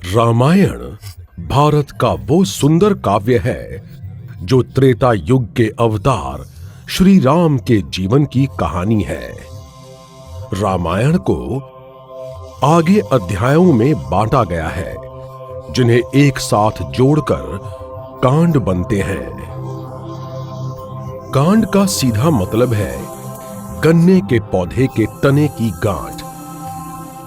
रामायण भारत का वो सुंदर काव्य है जो त्रेता युग के अवतार श्री राम के जीवन की कहानी है। रामायण को आगे अध्यायों में बांटा गया है जिन्हें एक साथ जोड़कर कांड बनते हैं। कांड का सीधा मतलब है गन्ने के पौधे के तने की गांठ,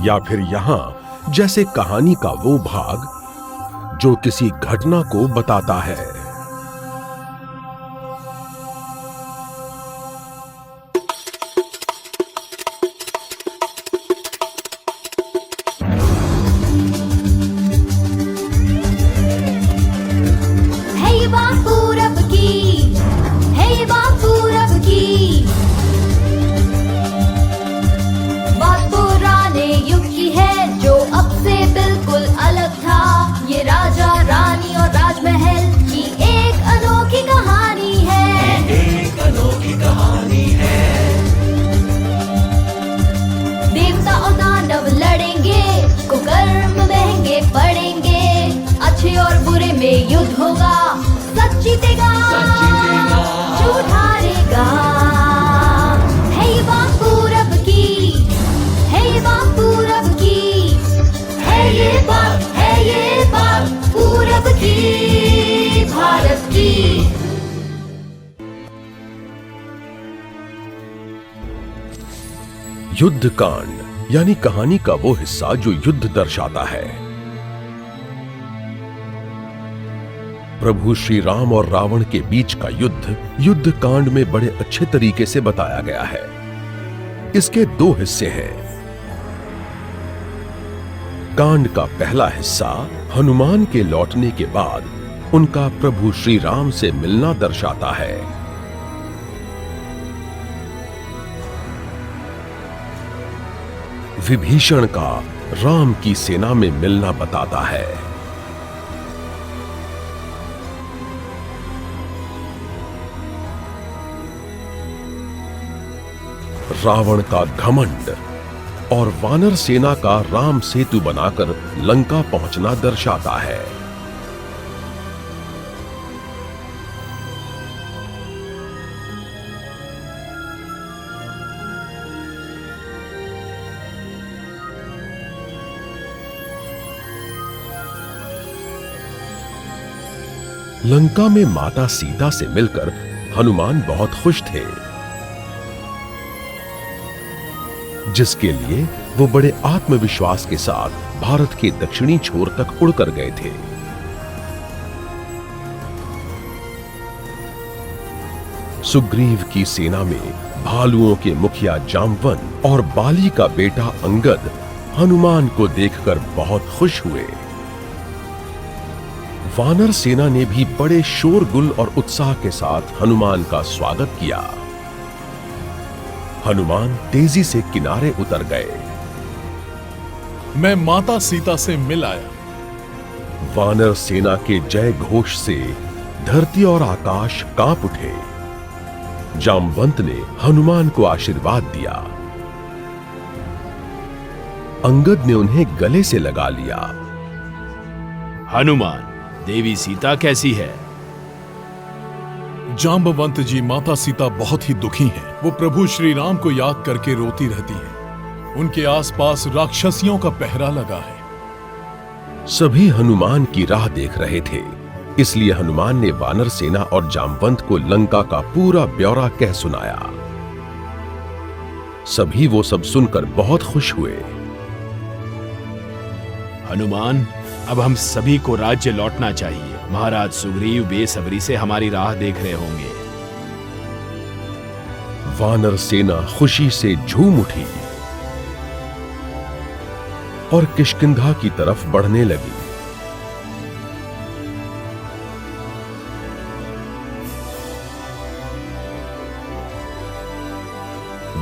या फिर यहां जैसे कहानी का वो भाग जो किसी घटना को बताता है। में युद्ध होगा, सच जीतेगा, झूठ हारेगा। है ये बात पूरब की, है ये बात पूरब की, है ये बात पूरब की, भारत की। युद्ध कांड यानी कहानी का वो हिस्सा जो युद्ध दर्शाता है। प्रभु श्री राम और रावण के बीच का युद्ध कांड में बड़े अच्छे तरीके से बताया गया है। इसके दो हिस्से हैं। कांड का पहला हिस्सा हनुमान के लौटने के बाद उनका प्रभु श्री राम से मिलना दर्शाता है। विभीषण का राम की सेना में मिलना बताता है। रावण का घमंड और वानर सेना का राम सेतु बनाकर लंका पहुंचना दर्शाता है। लंका में माता सीता से मिलकर हनुमान बहुत खुश थे, जिसके लिए वो बड़े आत्मविश्वास के साथ भारत के दक्षिणी छोर तक उड़कर गए थे। सुग्रीव की सेना में भालुओं के मुखिया जामवंत और बाली का बेटा अंगद हनुमान को देखकर बहुत खुश हुए। वानर सेना ने भी बड़े शोरगुल और उत्साह के साथ हनुमान का स्वागत किया। हनुमान तेजी से किनारे उतर गए। मैं माता सीता से मिल आया। वानर सेना के जय घोष से धरती और आकाश कांप उठे। जामवंत ने हनुमान को आशीर्वाद दिया। अंगद ने उन्हें गले से लगा लिया। हनुमान, देवी सीता कैसी है? जांबवंत जी, माता सीता बहुत ही दुखी हैं। वो प्रभु श्री राम को याद करके रोती रहती हैं। उनके आसपास राक्षसियों का पहरा लगा है। सभी हनुमान की राह देख रहे थे, इसलिए हनुमान ने वानर सेना और जामवंत को लंका का पूरा ब्यौरा कह सुनाया। सभी वो सब सुनकर बहुत खुश हुए। हनुमान, अब हम सभी को राज्य लौटना चाहिए। महाराज सुग्रीव बेसब्री से हमारी राह देख रहे होंगे। वानर सेना खुशी से झूम उठी और किष्किंधा की तरफ बढ़ने लगी।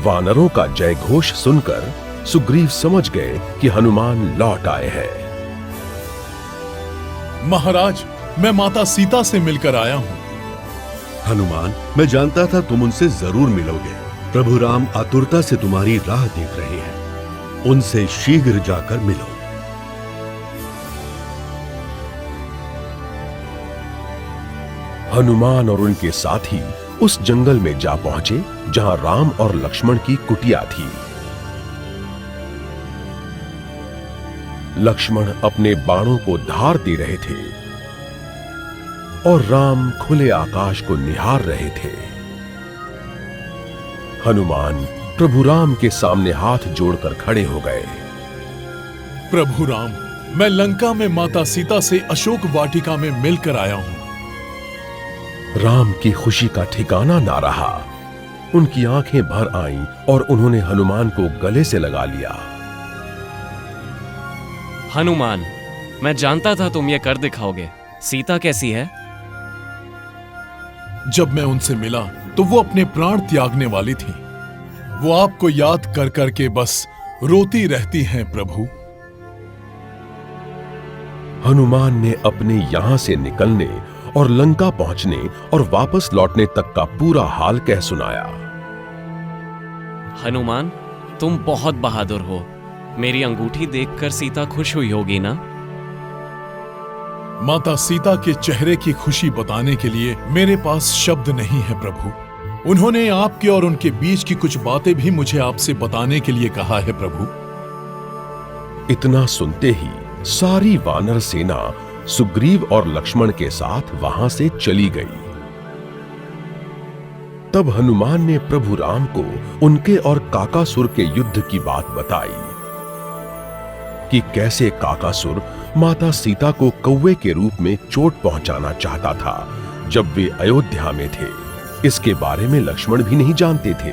वानरों का जय घोष सुनकर सुग्रीव समझ गए कि हनुमान लौट आए हैं। महाराज, मैं माता सीता से मिलकर आया हूं। हनुमान, मैं जानता था तुम उनसे जरूर मिलोगे। प्रभु राम आतुरता से तुम्हारी राह देख रहे हैं। उनसे शीघ्र जाकर मिलो। हनुमान और उनके साथी उस जंगल में जा पहुंचे जहां राम और लक्ष्मण की कुटिया थी। लक्ष्मण अपने बाणों को धार दे रहे थे और राम खुले आकाश को निहार रहे थे। हनुमान प्रभु राम के सामने हाथ जोड़कर खड़े हो गए। प्रभु राम, मैं लंका में माता सीता से अशोक वाटिका में मिलकर आया हूं। राम की खुशी का ठिकाना ना रहा। उनकी आंखें भर आईं और उन्होंने हनुमान को गले से लगा लिया। हनुमान, मैं जानता था तुम ये कर दिखाओगे। सीता कैसी है? जब मैं उनसे मिला तो वो अपने प्राण त्यागने वाली थी। वो आपको याद कर करके बस रोती रहती हैं प्रभु। हनुमान ने अपने यहां से निकलने और लंका पहुंचने और वापस लौटने तक का पूरा हाल कह सुनाया। हनुमान, तुम बहुत बहादुर हो। मेरी अंगूठी देखकर सीता खुश हुई होगी ना? माता सीता के चेहरे की खुशी बताने के लिए मेरे पास शब्द नहीं है प्रभु। उन्होंने आपके और उनके बीच की कुछ बातें भी मुझे आपसे बताने के लिए कहा है प्रभु। इतना सुनते ही सारी वानर सेना सुग्रीव और लक्ष्मण के साथ वहां से चली गई। तब हनुमान ने प्रभु राम को उनके और काकासुर के युद्ध की बात बताई कि कैसे काकासुर माता सीता को कौवे के रूप में चोट पहुंचाना चाहता था जब वे अयोध्या में थे। इसके बारे में लक्ष्मण भी नहीं जानते थे।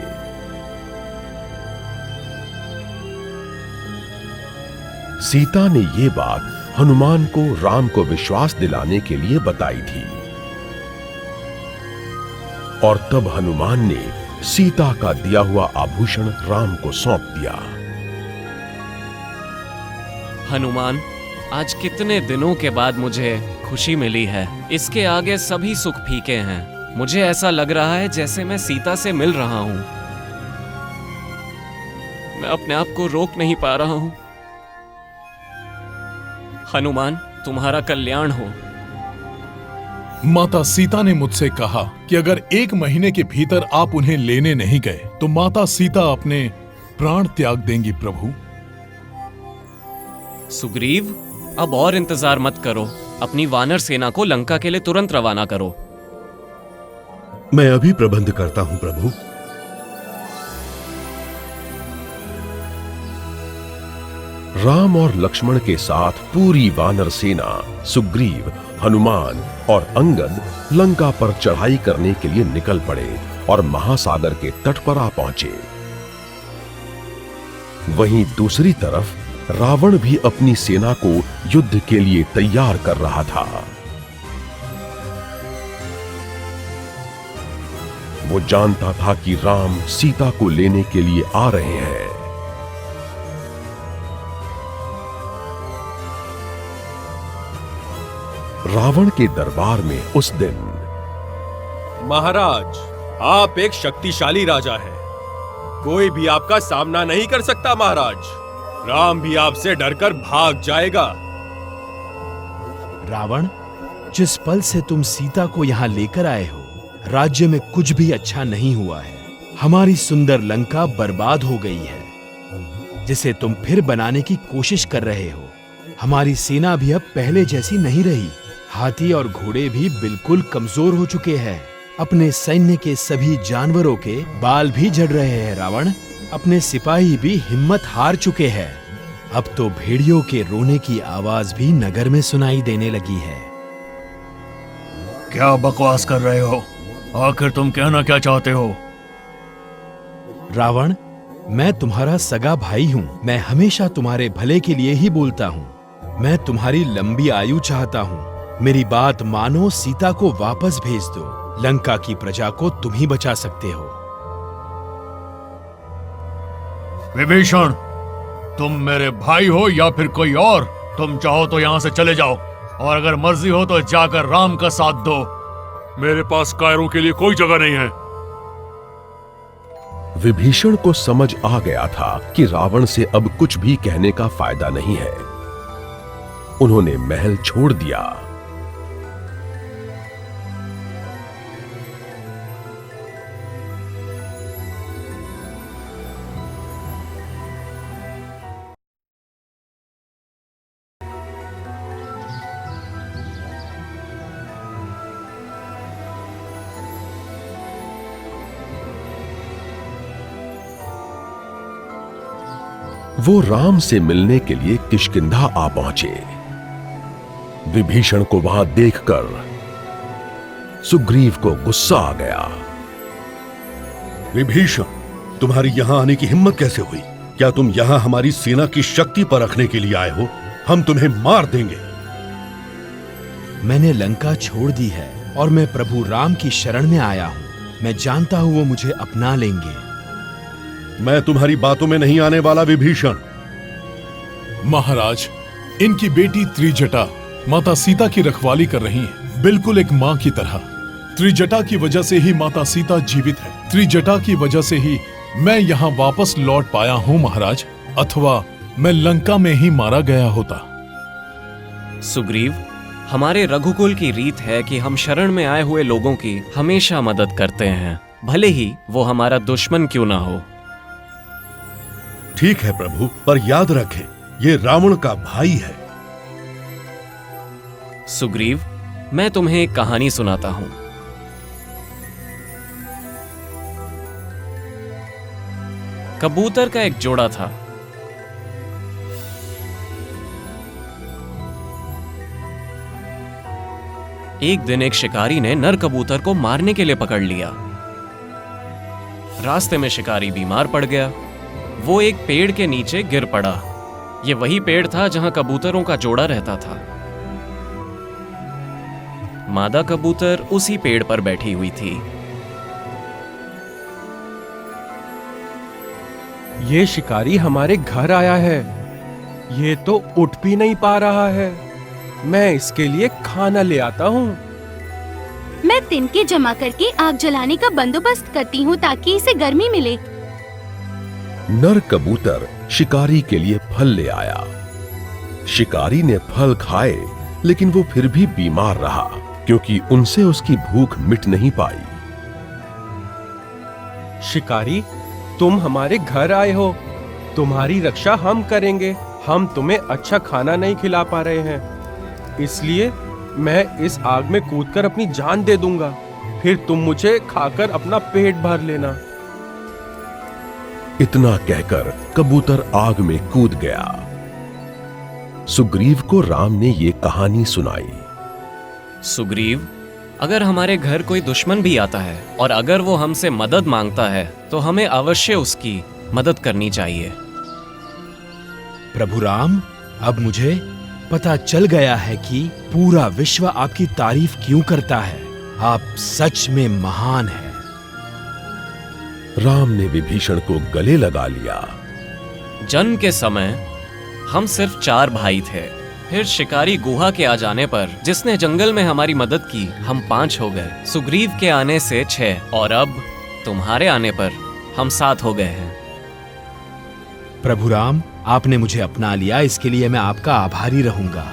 सीता ने ये बात हनुमान को राम को विश्वास दिलाने के लिए बताई थी और तब हनुमान ने सीता का दिया हुआ आभूषण राम को सौंप दिया। हनुमान, आज कितने दिनों के बाद मुझे खुशी मिली है। इसके आगे सभी सुख फीके हैं। मुझे ऐसा लग रहा है जैसे मैं सीता से मिल रहा हूं। मैं अपने आप को रोक नहीं पा रहा हूं। हनुमान, तुम्हारा कल्याण हो। माता सीता ने मुझसे कहा कि अगर 1 महीने के भीतर आप उन्हें लेने नहीं गए तो माता सीता अपने प्राण त्याग देंगी प्रभु। सुग्रीव, अब और इंतजार मत करो। अपनी वानर सेना को लंका के लिए तुरंत रवाना करो। मैं अभी प्रबंध करता हूं प्रभु। राम और लक्ष्मण के साथ पूरी वानर सेना सुग्रीव, हनुमान और अंगद लंका पर चढ़ाई करने के लिए निकल पड़े और महासागर के तट पर आ पहुंचे। वहीं दूसरी तरफ रावण भी अपनी सेना को युद्ध के लिए तैयार कर रहा था। वो जानता था कि राम सीता को लेने के लिए आ रहे हैं। रावण के दरबार में उस दिन, महाराज, आप एक शक्तिशाली राजा हैं। कोई भी आपका सामना नहीं कर सकता महाराज। राम भी आपसे डरकर भाग जाएगा। रावण, जिस पल से तुम सीता को यहाँ लेकर आए हो, राज्य में कुछ भी अच्छा नहीं हुआ है। हमारी सुंदर लंका बर्बाद हो गई है, जिसे तुम फिर बनाने की कोशिश कर रहे हो। हमारी सेना भी अब पहले जैसी नहीं रही। हाथी और घोड़े भी बिल्कुल कमजोर हो चुके हैं। अपने सैन्य के सभी जानवरों के बाल भी झड़ रहे हैं। रावण, अपने सिपाही भी हिम्मत हार चुके हैं। अब तो भेड़ियों के रोने की आवाज भी नगर में सुनाई देने लगी है। क्या बकवास कर रहे हो? आखिर तुम कहना क्या चाहते हो? रावण, मैं तुम्हारा सगा भाई हूँ। मैं हमेशा तुम्हारे भले के लिए ही बोलता हूँ। मैं तुम्हारी लंबी आयु चाहता हूँ। मेरी बात मानो, सीता को वापस भेज दो। लंका की प्रजा को तुम ही बचा सकते हो। विभीषण, तुम मेरे भाई हो या फिर कोई और? तुम चाहो तो यहाँ से चले जाओ, और अगर मर्जी हो तो जाकर राम का साथ दो। मेरे पास कायरों के लिए कोई जगह नहीं है। विभीषण को समझ आ गया था कि रावण से अब कुछ भी कहने का फायदा नहीं है। उन्होंने महल छोड़ दिया। वो राम से मिलने के लिए किष्किंधा आ पहुंचे। विभीषण को वहां देखकर सुग्रीव को गुस्सा आ गया। विभीषण, तुम्हारी यहां आने की हिम्मत कैसे हुई? क्या तुम यहां हमारी सेना की शक्ति पर रखने के लिए आए हो? हम तुम्हें मार देंगे। मैंने लंका छोड़ दी है और मैं प्रभु राम की शरण में आया हूं। मैं जानता हूं वो मुझे अपना लेंगे। मैं तुम्हारी बातों में नहीं आने वाला विभीषण। महाराज, इनकी बेटी त्रिजटा माता सीता की रखवाली कर रही है, बिल्कुल एक मां की तरह। त्रिजटा की वजह से ही माता सीता जीवित है। त्रिजटा की वजह से ही मैं यहाँ वापस लौट पाया हूँ महाराज, अथवा मैं लंका में ही मारा गया होता। सुग्रीव, हमारे रघुकुल की रीत है कि हम शरण में आए हुए लोगों की हमेशा मदद करते हैं, भले ही वो हमारा दुश्मन क्यों ना हो। ठीक है प्रभु, पर याद रखें, ये रावण का भाई है। सुग्रीव, मैं तुम्हें एक कहानी सुनाता हूं। कबूतर का एक जोड़ा था। एक दिन एक शिकारी ने नर कबूतर को मारने के लिए पकड़ लिया। रास्ते में शिकारी बीमार पड़ गया। वो एक पेड़ के नीचे गिर पड़ा। ये वही पेड़ था जहां कबूतरों का जोड़ा रहता था। मादा कबूतर उसी पेड़ पर बैठी हुई थी। ये शिकारी हमारे घर आया है। ये तो उठ भी नहीं पा रहा है। मैं इसके लिए खाना ले आता हूँ। मैं तिनके जमा करके आग जलाने का बंदोबस्त करती हूँ ताकि इसे गर्मी मिले। नर कबूतर शिकारी के लिए फल ले आया। शिकारी ने फल खाए, लेकिन वो फिर भी बीमार रहा क्योंकि उनसे उसकी भूख मिट नहीं पाई। शिकारी, तुम हमारे घर आए हो, तुम्हारी रक्षा हम करेंगे। हम तुम्हें अच्छा खाना नहीं खिला पा रहे हैं, इसलिए मैं इस आग में कूदकर अपनी जान दे दूंगा। फिर तुम मुझे खाकर अपना पेट भर लेना। इतना कहकर कबूतर आग में कूद गया। सुग्रीव को राम ने ये कहानी सुनाई। सुग्रीव, अगर हमारे घर कोई दुश्मन भी आता है और अगर वो हमसे मदद मांगता है तो हमें अवश्य उसकी मदद करनी चाहिए। प्रभु राम, अब मुझे पता चल गया है कि पूरा विश्व आपकी तारीफ क्यों करता है। आप सच में महान हैं। राम ने विभीषण को गले लगा लिया। जन्म के समय हम सिर्फ 4 भाई थे। फिर शिकारी गुहा के आ जाने पर जिसने जंगल में हमारी मदद की, हम 5 हो गए। सुग्रीव के आने से 6 और अब तुम्हारे आने पर हम 7 हो गए हैं। प्रभु राम, आपने मुझे अपना लिया, इसके लिए मैं आपका आभारी रहूंगा।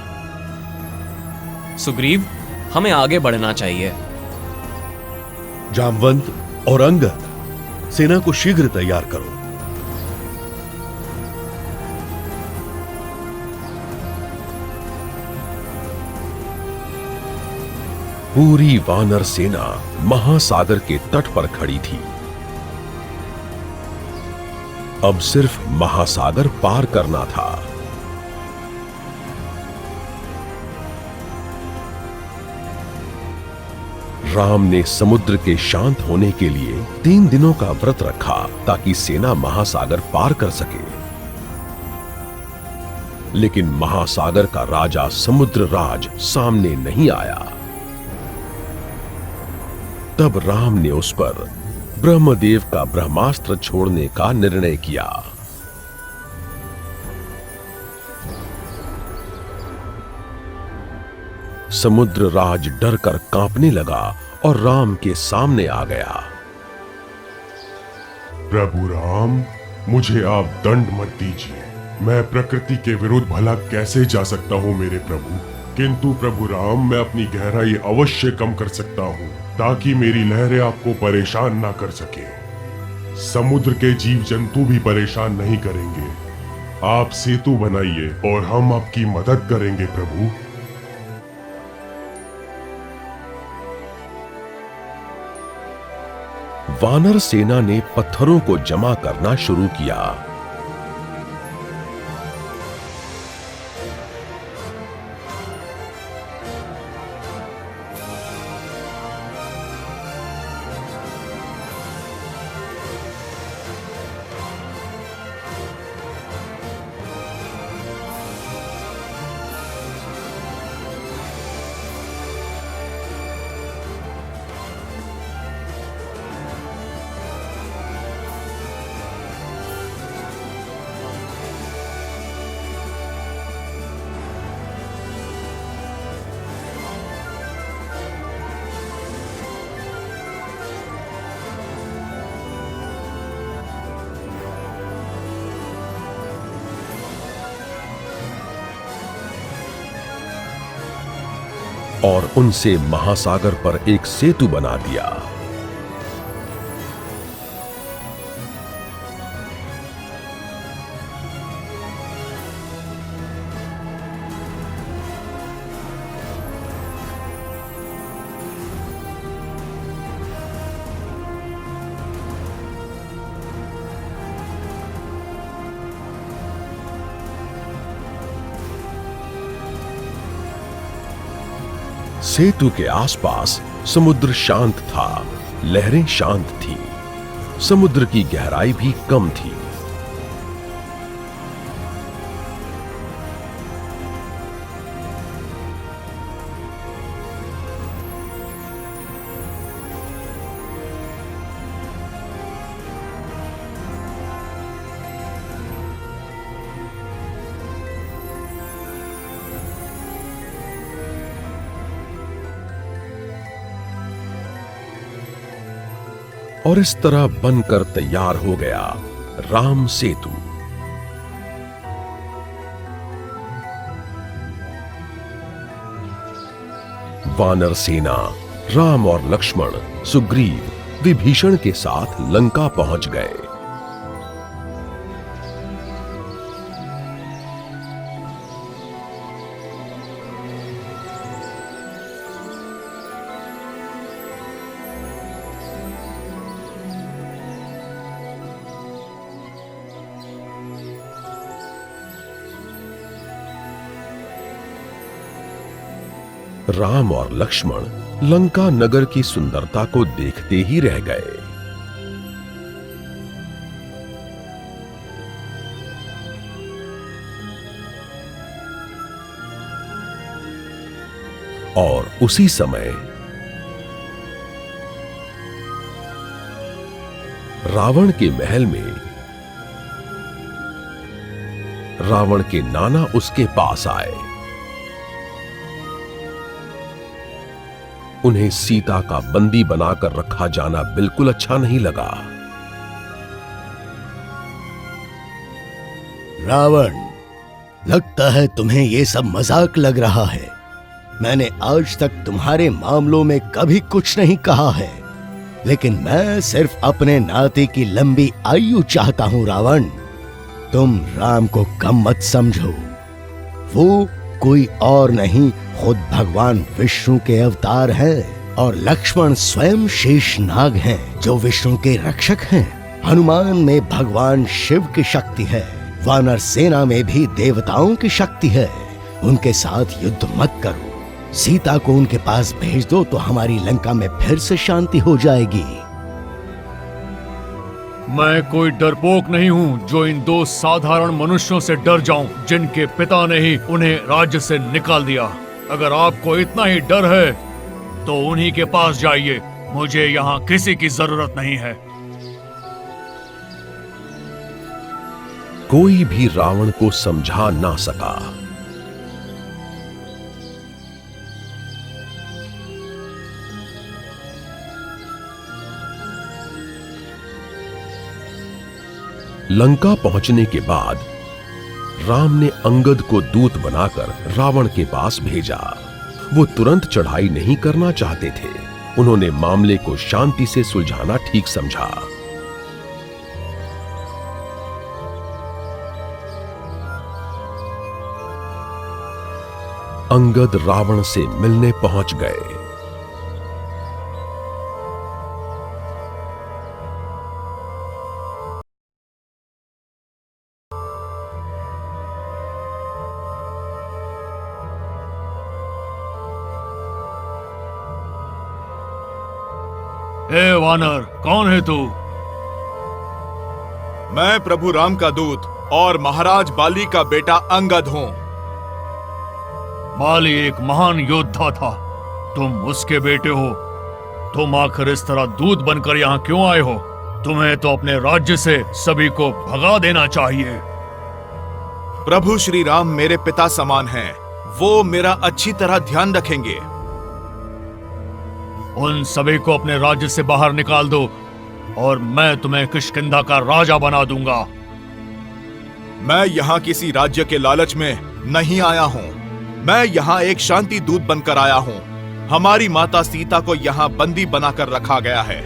सुग्रीव, हमें आगे बढ़ना चाहिए। जामवंत और अंगद, सेना को शीघ्र तैयार करो। पूरी वानर सेना महासागर के तट पर खड़ी थी। अब सिर्फ महासागर पार करना था। राम ने समुद्र के शांत होने के लिए 3 दिनों का व्रत रखा ताकि सेना महासागर पार कर सके। लेकिन महासागर का राजा समुद्रराज सामने नहीं आया। तब राम ने उस पर ब्रह्मदेव का ब्रह्मास्त्र छोड़ने का निर्णय किया। समुद्रराज डरकर कांपने लगा और राम के सामने आ गया। प्रभु राम, मुझे आप दंड मत दीजिए। मैं प्रकृति के विरुद्ध भला कैसे जा सकता हूँ मेरे प्रभु। किंतु प्रभु राम, मैं अपनी गहराई अवश्य कम कर सकता हूँ ताकि मेरी लहरें आपको परेशान ना कर सके। समुद्र के जीव जंतु भी परेशान नहीं करेंगे। आप सेतु बनाइए और हम आपकी मदद करेंगे प्रभु। वानर सेना ने पत्थरों को जमा करना शुरू किया। और उनसे महासागर पर एक सेतु बना दिया। सेतु के आसपास समुद्र शांत था, लहरें शांत थी, समुद्र की गहराई भी कम थी। और इस तरह बनकर तैयार हो गया राम सेतु। वानर सेना राम और लक्ष्मण, सुग्रीव, विभीषण के साथ लंका पहुंच गए। राम और लक्ष्मण लंका नगर की सुंदरता को देखते ही रह गए। और उसी समय रावण के महल में रावण के नाना उसके पास आए। उन्हें सीता का बंदी बनाकर रखा जाना बिल्कुल अच्छा नहीं लगा। रावण, लगता है तुम्हें ये सब मजाक लग रहा है। मैंने आज तक तुम्हारे मामलों में कभी कुछ नहीं कहा है, लेकिन मैं सिर्फ अपने नाते की लंबी आयु चाहता हूं। रावण, तुम राम को कम मत समझो। वो कोई और नहीं, खुद भगवान विष्णु के अवतार हैं, और लक्ष्मण स्वयं शेषनाग हैं, जो विष्णु के रक्षक हैं। हनुमान में भगवान शिव की शक्ति है, वानर सेना में भी देवताओं की शक्ति है। उनके साथ युद्ध मत करो। सीता को उनके पास भेज दो तो हमारी लंका में फिर से शांति हो जाएगी। मैं कोई डरपोक नहीं हूँ जो इन दो साधारण मनुष्यों से डर जाऊं, जिनके पिता ने ही उन्हें राज्य से निकाल दिया। अगर आपको इतना ही डर है तो उन्हीं के पास जाइए, मुझे यहाँ किसी की जरूरत नहीं है। कोई भी रावण को समझा ना सका। लंका पहुंचने के बाद राम ने अंगद को दूत बनाकर रावण के पास भेजा। वो तुरंत चढ़ाई नहीं करना चाहते थे। उन्होंने मामले को शांति से सुलझाना ठीक समझा। अंगद रावण से मिलने पहुंच गए। ए वानर, कौन है तू? मैं प्रभु राम का दूत और महाराज बाली का बेटा अंगद हूँ। बाली एक महान योद्धा था, तुम उसके बेटे हो। तुम आखिर इस तरह दूत बनकर यहाँ क्यों आए हो? तुम्हें तो अपने राज्य से सभी को भगा देना चाहिए। प्रभु श्री राम मेरे पिता समान हैं। वो मेरा अच्छी तरह ध्यान रखेंगे। उन सभी को अपने राज्य से बाहर निकाल दो और मैं तुम्हें किष्किंधा का राजा बना दूंगा। मैं यहाँ किसी राज्य के लालच में नहीं आया हूँ। मैं यहाँ एक शांति दूत बनकर आया हूँ। हमारी माता सीता को यहाँ बंदी बनाकर रखा गया है।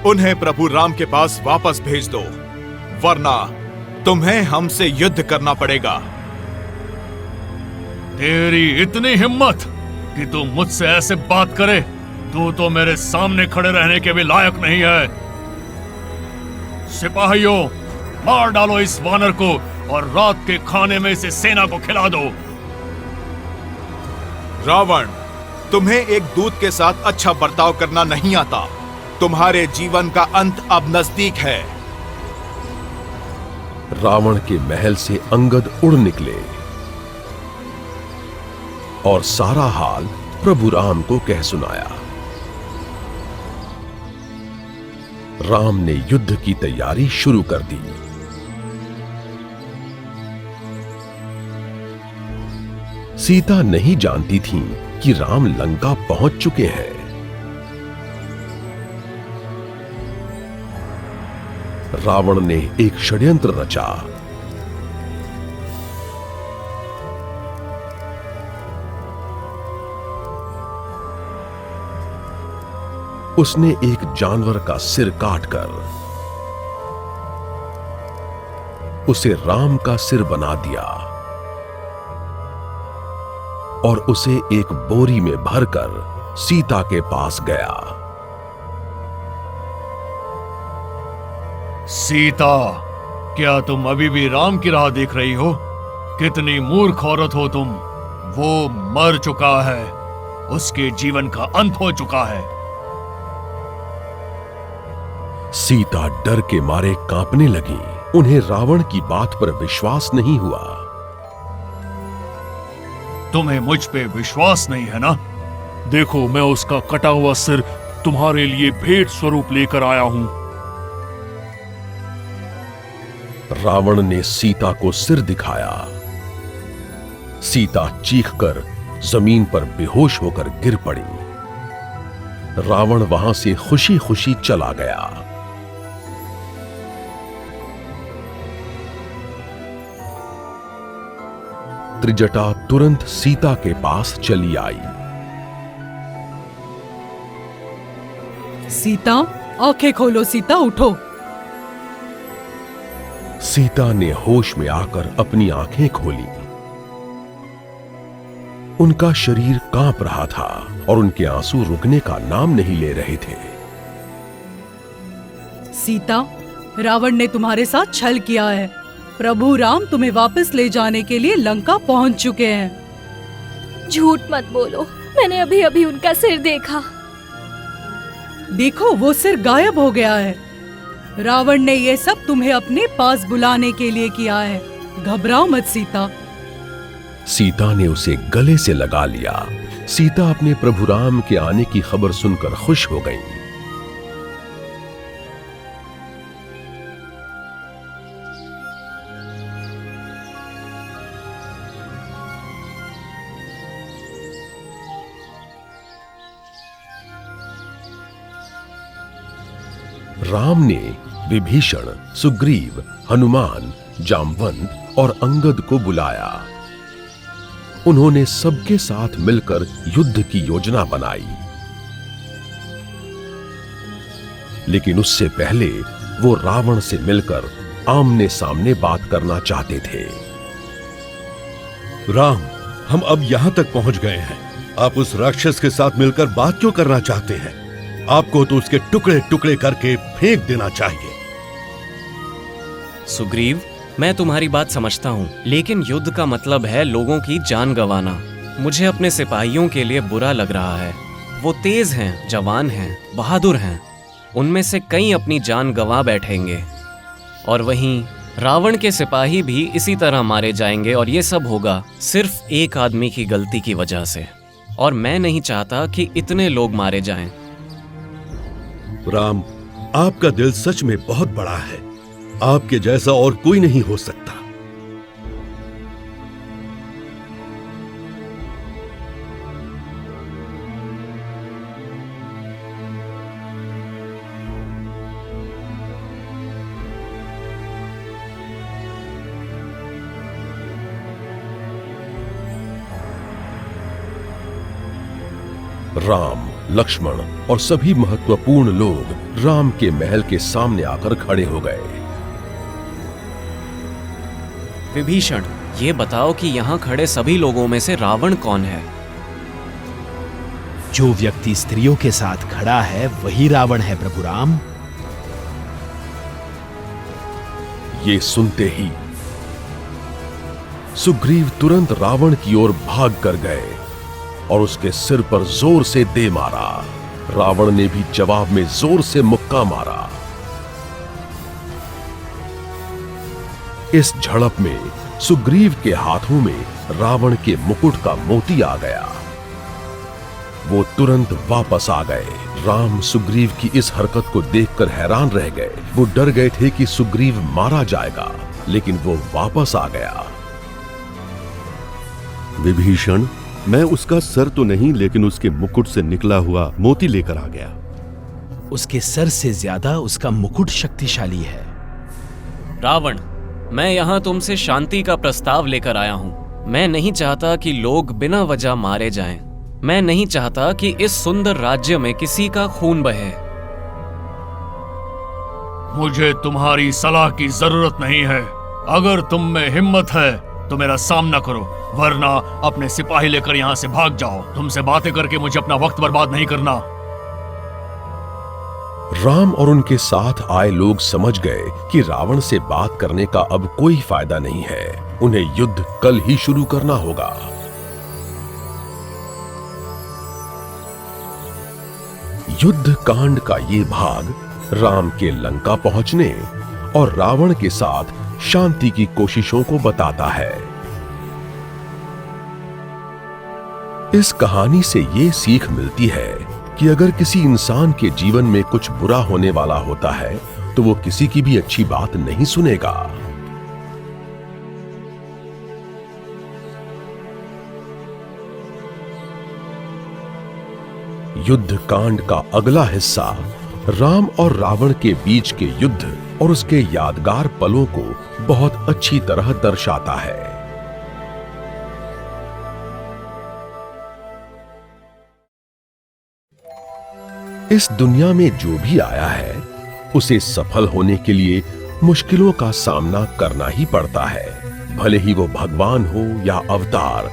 उन्हें प्रभु राम के पास वापस भेज दो, वरना तुम्हें हमसे युद्ध करना पड़ेगा। तेरी इतनी हिम्मत कि तू मुझसे ऐसे बात करे? तू तो मेरे सामने खड़े रहने के भी लायक नहीं है। सिपाहियों, मार डालो इस वानर को और रात के खाने में इसे सेना को खिला दो। रावण, तुम्हें एक दूत के साथ अच्छा बर्ताव करना नहीं आता। तुम्हारे जीवन का अंत अब नजदीक है। रावण के महल से अंगद उड़ निकले और सारा हाल प्रभु राम को कह सुनाया। राम ने युद्ध की तैयारी शुरू कर दी। सीता नहीं जानती थी कि राम लंका पहुंच चुके हैं। रावण ने एक षड्यंत्र रचा। उसने एक जानवर का सिर काटकर उसे राम का सिर बना दिया और उसे एक बोरी में भरकर सीता के पास गया। सीता, क्या तुम अभी भी राम की राह देख रही हो? कितनी मूर्ख औरत हो तुम। वो मर चुका है, उसके जीवन का अंत हो चुका है। सीता डर के मारे कांपने लगी। उन्हें रावण की बात पर विश्वास नहीं हुआ। तुम्हें मुझ पे विश्वास नहीं है ना? देखो, मैं उसका कटा हुआ सिर तुम्हारे लिए भेंट स्वरूप लेकर आया हूं। रावण ने सीता को सिर दिखाया। सीता चीखकर जमीन पर बेहोश होकर गिर पड़ी। रावण वहां से खुशी खुशी चला गया। त्रिजटा तुरंत सीता के पास चली आई। सीता, आंखें खोलो। सीता, उठो। सीता ने होश में आकर अपनी आंखें खोली। उनका शरीर कांप रहा था और उनके आंसू रुकने का नाम नहीं ले रहे थे। सीता, रावण ने तुम्हारे साथ छल किया है। प्रभु राम तुम्हें वापस ले जाने के लिए लंका पहुंच चुके हैं। झूठ मत बोलो, मैंने अभी अभी उनका सिर देखा। देखो, वो सिर गायब हो गया है। रावण ने ये सब तुम्हें अपने पास बुलाने के लिए किया है। घबराओ मत सीता। सीता ने उसे गले से लगा लिया। सीता अपने प्रभु राम के आने की खबर सुनकर खुश हो गई। राम ने विभीषण, सुग्रीव, हनुमान, जामवंत और अंगद को बुलाया। उन्होंने सबके साथ मिलकर युद्ध की योजना बनाई। लेकिन उससे पहले वो रावण से मिलकर आमने सामने बात करना चाहते थे। राम, हम अब यहां तक पहुंच गए हैं। आप उस राक्षस के साथ मिलकर बात क्यों करना चाहते हैं? आपको तो उसके टुकड़े टुकड़े करके फेंक देना चाहिए। सुग्रीव, मैं तुम्हारी बात समझता हूँ, लेकिन युद्ध का मतलब है लोगों की जान गंवाना। मुझे अपने सिपाहियों के लिए बुरा लग रहा है। वो तेज हैं, जवान हैं, बहादुर हैं। उनमें से कई अपनी जान गंवा बैठेंगे और वहीं रावण के सिपाही भी इसी तरह मारे जाएंगे और ये सब होगा सिर्फ एक आदमी की गलती की वजह से। और मैं नहीं चाहता कि इतने लोग मारे जाएं। राम, आपका दिल सच में बहुत बड़ा है। आपके जैसा और कोई नहीं हो सकता। राम, लक्ष्मण और सभी महत्वपूर्ण लोग राम के महल के सामने आकर खड़े हो गए। विभीषण, ये बताओ कि यहाँ खड़े सभी लोगों में से रावण कौन है? जो व्यक्ति स्त्रियों के साथ खड़ा है वही रावण है प्रभु राम। ये सुनते ही सुग्रीव तुरंत रावण की ओर भाग कर गए और उसके सिर पर जोर से दे मारा। रावण ने भी जवाब में जोर से मुक्का मारा। इस झड़प में सुग्रीव के हाथों में रावण के मुकुट का मोती आ गया। वो तुरंत वापस आ गए। राम सुग्रीव की इस हरकत को देखकर हैरान रह गए। वो डर गए थे कि सुग्रीव मारा जाएगा, लेकिन वो वापस आ गया। विभीषण, मैं उसका सर तो नहीं, लेकिन उसके मुकुट से निकला हुआ मोती लेकर आ गया। उसके सर से ज्यादा उसका मुकुट शक्तिशाली है। रावण, मैं यहाँ तुमसे शांति का प्रस्ताव लेकर आया हूँ। मैं नहीं चाहता कि लोग बिना वजह मारे जाएं। मैं नहीं चाहता कि इस सुंदर राज्य में किसी का खून बहे। मुझे तुम्हारी सलाह की जरूरत नहीं है। अगर तुम में हिम्मत है तो मेरा सामना करो, वरना अपने सिपाही लेकर यहाँ से भाग जाओ। तुमसे बातें करके मुझे अपना वक्त बर्बाद नहीं करना। राम और उनके साथ आए लोग समझ गए कि रावण से बात करने का अब कोई फायदा नहीं है। उन्हें युद्ध कल ही शुरू करना होगा। युद्ध कांड का ये भाग राम के लंका पहुंचने और रावण के साथ शांति की कोशिशों को बताता है। इस कहानी से ये सीख मिलती है कि अगर किसी इंसान के जीवन में कुछ बुरा होने वाला होता है तो वो किसी की भी अच्छी बात नहीं सुनेगा। युद्ध कांड का अगला हिस्सा राम और रावण के बीच के युद्ध और उसके यादगार पलों को बहुत अच्छी तरह दर्शाता है। इस दुनिया में जो भी आया है उसे सफल होने के लिए मुश्किलों का सामना करना ही पड़ता है। भले ही वो भगवान हो या अवतार,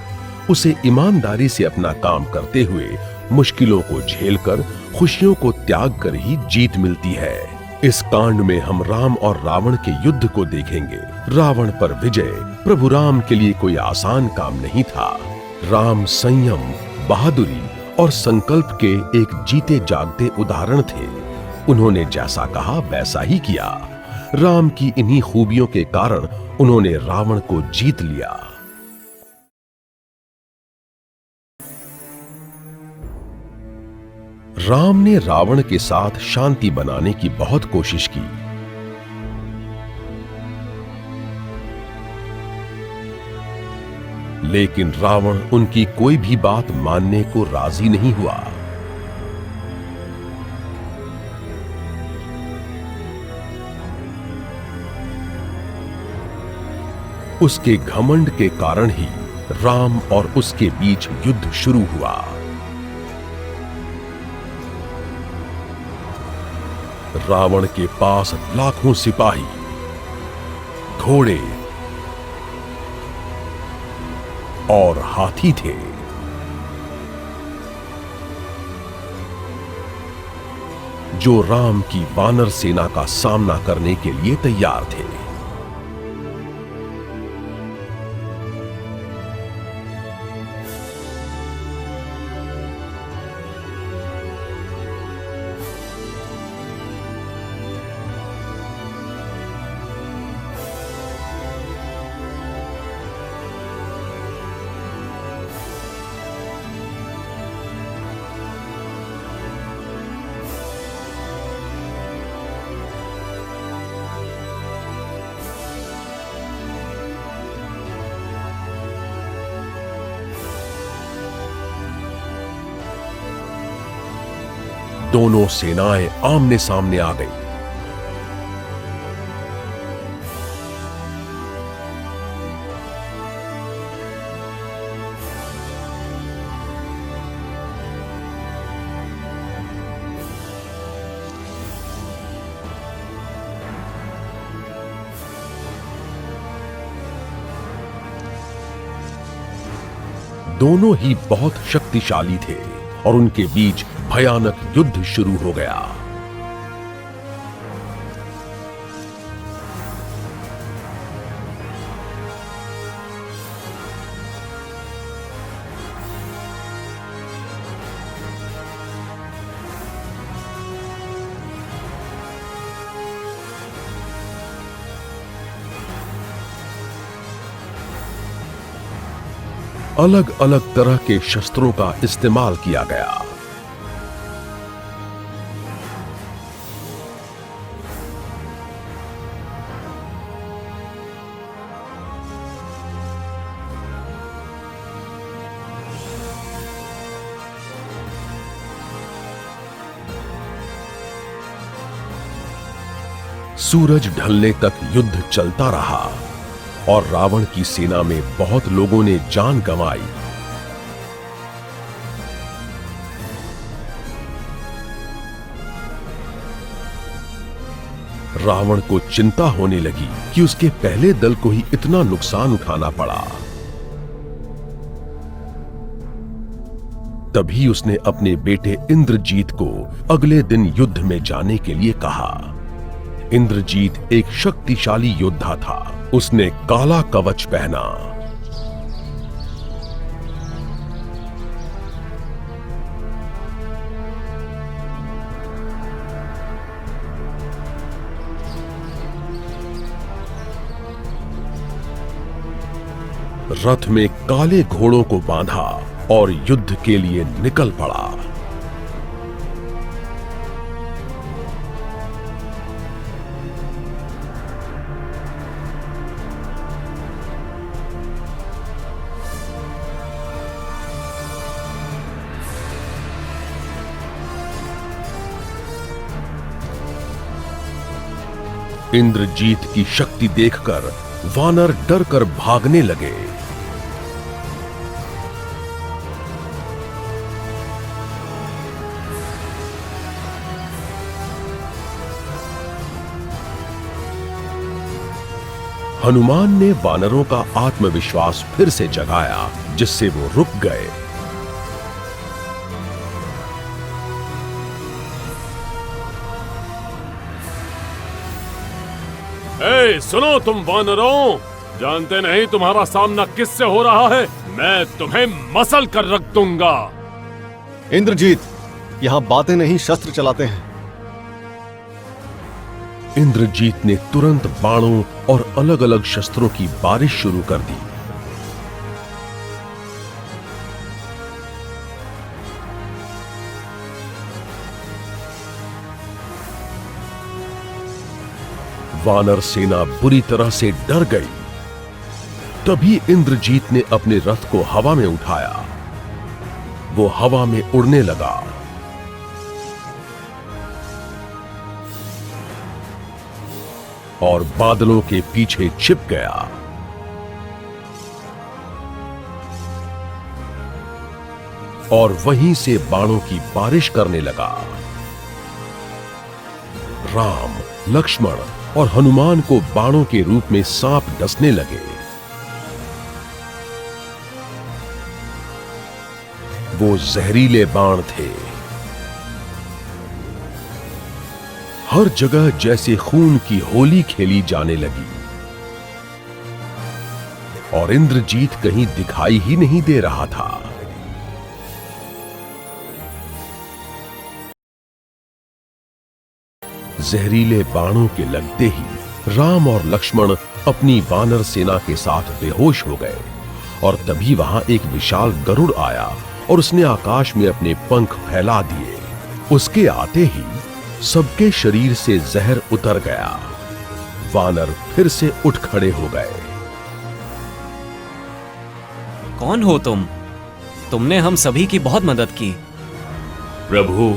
उसे ईमानदारी से अपना काम करते हुए मुश्किलों को झेलकर खुशियों को त्याग कर ही जीत मिलती है। इस कांड में हम राम और रावण के युद्ध को देखेंगे। रावण पर विजय प्रभु राम के लिए कोई आसान काम नहीं था। राम संयम, बहादुरी और संकल्प के एक जीते जागते उदाहरण थे। उन्होंने जैसा कहा वैसा ही किया। राम की इन्हीं खूबियों के कारण उन्होंने रावण को जीत लिया। राम ने रावण के साथ शांति बनाने की बहुत कोशिश की, लेकिन रावण उनकी कोई भी बात मानने को राजी नहीं हुआ। उसके घमंड के कारण ही राम और उसके बीच युद्ध शुरू हुआ। रावण के पास लाखों सिपाही, घोड़े और हाथी थे। जो राम की वानर सेना का सामना करने के लिए तैयार थे। दोनों सेनाएं आमने सामने आ गईं। दोनों ही बहुत शक्तिशाली थे और उनके बीच भयानक युद्ध शुरू हो गया। अलग अलग तरह के शस्त्रों का इस्तेमाल किया गया। सूरज ढलने तक युद्ध चलता रहा और रावण की सेना में बहुत लोगों ने जान गंवाई। रावण को चिंता होने लगी कि उसके पहले दल को ही इतना नुकसान उठाना पड़ा। तभी उसने अपने बेटे इंद्रजीत को अगले दिन युद्ध में जाने के लिए कहा। इंद्रजीत एक शक्तिशाली योद्धा था। उसने काला कवच पहना, रथ में काले घोड़ों को बांधा और युद्ध के लिए निकल पड़ा। इंद्रजीत की शक्ति देखकर वानर डर कर भागने लगे। हनुमान ने वानरों का आत्मविश्वास फिर से जगाया, जिससे वो रुक गए। सुनो तुम वानरों, जानते नहीं तुम्हारा सामना किससे हो रहा है? मैं तुम्हें मसल कर रख दूंगा। इंद्रजीत, यहाँ बातें नहीं शस्त्र चलाते हैं। इंद्रजीत ने तुरंत बाणों और अलग अलग शस्त्रों की बारिश शुरू कर दी। वानर सेना बुरी तरह से डर गई। तभी इंद्रजीत ने अपने रथ को हवा में उठाया। वो हवा में उड़ने लगा। और बादलों के पीछे छिप गया। और वहीं से बाणों की बारिश करने लगा। राम, लक्ष्मण और हनुमान को बाणों के रूप में सांप डसने लगे। वो जहरीले बाण थे। हर जगह जैसे खून की होली खेली जाने लगी। और इंद्रजीत कहीं दिखाई ही नहीं दे रहा था। जहरीले बाणों के लगते ही राम और लक्ष्मण अपनी वानर सेना के साथ बेहोश हो गए। और तभी वहां एक विशाल गरुड़ आया और उसने आकाश में अपने पंख फैला दिए। उसके आते ही सबके शरीर से जहर उतर गया। वानर फिर से उठ खड़े हो गए। कौन हो तुम? तुमने हम सभी की बहुत मदद की। प्रभु,